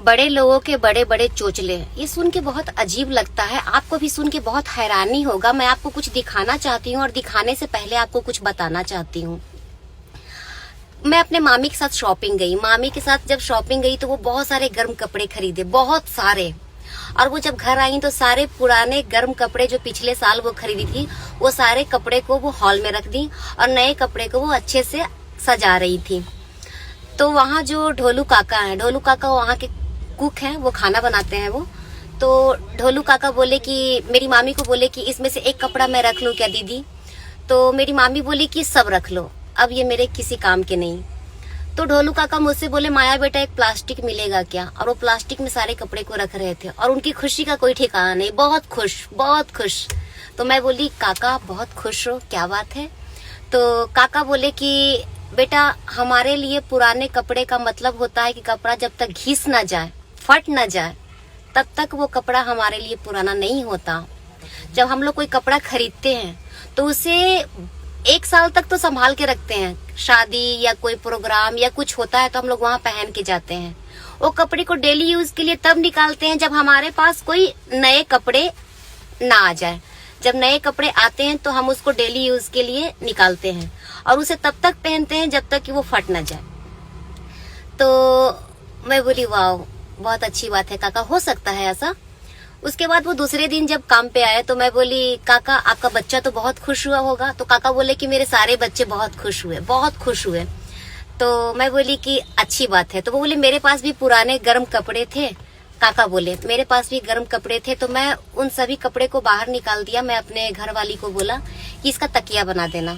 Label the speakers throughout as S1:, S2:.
S1: बड़े लोगों के बड़े बड़े चोचले, ये सुन के बहुत अजीब लगता है, आपको भी सुन के बहुत हैरानी होगा। मैं आपको कुछ दिखाना चाहती हूँ और दिखाने से पहले आपको कुछ बताना चाहती हूँ। मैं अपने मामी के साथ शॉपिंग गई। मामी के साथ जब शॉपिंग गई तो वो बहुत सारे गर्म कपड़े खरीदे, बहुत सारे। और वो जब घर आई तो सारे पुराने गर्म कपड़े जो पिछले साल वो खरीदी थी, वो सारे कपड़े को वो हॉल में रख दी और नए कपड़े को वो अच्छे से सजा रही थी। तो वहाँ जो ढोलू काका हैं, ढोलू काका वहाँ के कुक हैं, वो खाना बनाते हैं वो। तो ढोलू काका बोले कि मेरी मामी को बोले कि इसमें से एक कपड़ा मैं रख लूं क्या दीदी? तो मेरी मामी बोली कि सब रख लो, अब ये मेरे किसी काम के नहीं। तो ढोलू काका मुझसे बोले माया बेटा एक प्लास्टिक मिलेगा क्या? और वो प्लास्टिक में सारे कपड़े को रख रहे थे और उनकी खुशी का कोई ठिकाना नहीं, बहुत खुश, बहुत खुश। तो मैं बोली काका बहुत खुश हो, क्या बात है? तो काका बोले कि बेटा हमारे लिए पुराने कपड़े का मतलब होता है कि कपड़ा जब तक घिस ना जाए, फट ना जाए, तब तक वो कपड़ा हमारे लिए पुराना नहीं होता। जब हम लोग कोई कपड़ा खरीदते हैं तो उसे 1 साल तक तो संभाल के रखते हैं। शादी या कोई प्रोग्राम या कुछ होता है तो हम लोग वहां पहन के जाते हैं। वो कपड़े को डेली यूज के लिए तब निकालते हैं जब हमारे पास कोई नए कपड़े ना आ जाए। जब नए कपड़े आते हैं तो हम उसको डेली यूज के लिए निकालते हैं और उसे तब तक पहनते हैं जब तक कि वो फट ना जाए। तो मैं बोली वाह बहुत अच्छी बात है काका, हो सकता है ऐसा। उसके बाद वो दूसरे दिन जब काम पे आए तो मैं बोली काका आपका बच्चा तो बहुत खुश हुआ होगा? तो काका बोले कि मेरे सारे बच्चे बहुत खुश हुए, बहुत खुश हुए। तो मैं बोली कि अच्छी बात है। तो वो बोले मेरे पास भी पुराने गर्म कपड़े थे। काका बोले मेरे पास भी गर्म कपड़े थे। तो मैं उन सभी कपड़े को बाहर निकाल दिया। मैं अपने घर वाली को बोला कि इसका तकिया बना देना।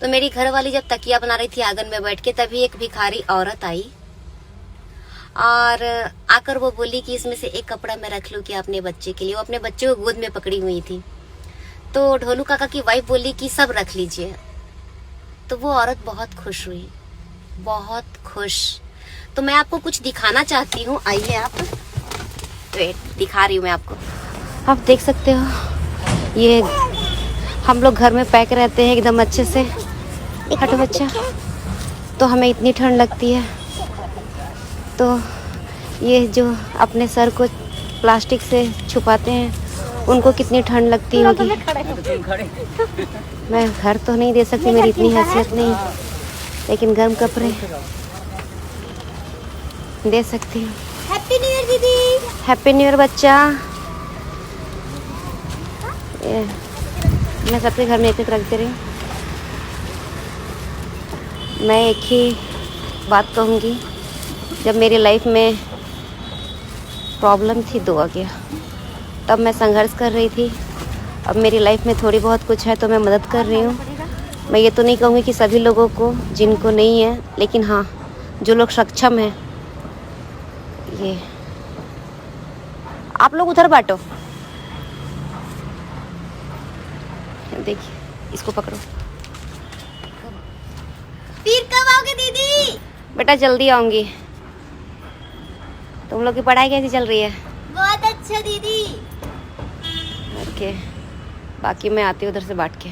S1: तो मेरी घर वाली जब तकिया बना रही थी आंगन में बैठ के, तभी एक भिखारी औरत आई और आकर वो बोली कि इसमें से एक कपड़ा मैं रख लूं कि अपने बच्चे के लिए। वो अपने बच्चे को गोद में पकड़ी हुई थी। तो ढोलू काका की वाइफ बोली कि सब रख लीजिए। तो वो औरत बहुत खुश हुई, बहुत खुश। तो मैं आपको कुछ दिखाना चाहती हूँ, आइए आप, वेट दिखा रही हूँ मैं आपको। आप देख सकते हो ये हम लोग घर में पैक रहते हैं एकदम अच्छे से। हटो बच्चा। तो हमें इतनी ठंड लगती है तो ये जो अपने सर को प्लास्टिक से छुपाते हैं उनको कितनी ठंड लगती होगी। मैं घर तो नहीं दे सकती, मेरी इतनी हैसियत नहीं, लेकिन गर्म कपड़े दे सकती हूँ।
S2: हैप्पी न्यू ईयर दीदी।
S1: हैप्पी न्यू ईयर बच्चा। मैं सबके घर में एक एक रखती रही। मैं एक ही बात कहूँगी, जब मेरी लाइफ में प्रॉब्लम थी दो आ गया, तब मैं संघर्ष कर रही थी। अब मेरी लाइफ में थोड़ी बहुत कुछ है तो मैं मदद कर रही हूँ। मैं ये तो नहीं कहूँगी कि सभी लोगों को जिनको नहीं है, लेकिन हाँ जो लोग सक्षम हैं, ये आप लोग उधर बांटो। देखिए इसको पकड़ो।
S2: फिर कब आओगे दीदी?
S1: बेटा जल्दी आऊँगी। तुम लोग की पढ़ाई कैसी चल रही है?
S2: बहुत अच्छा दीदी।
S1: ओके, बाकी मैं आती हूँ उधर से बांट के।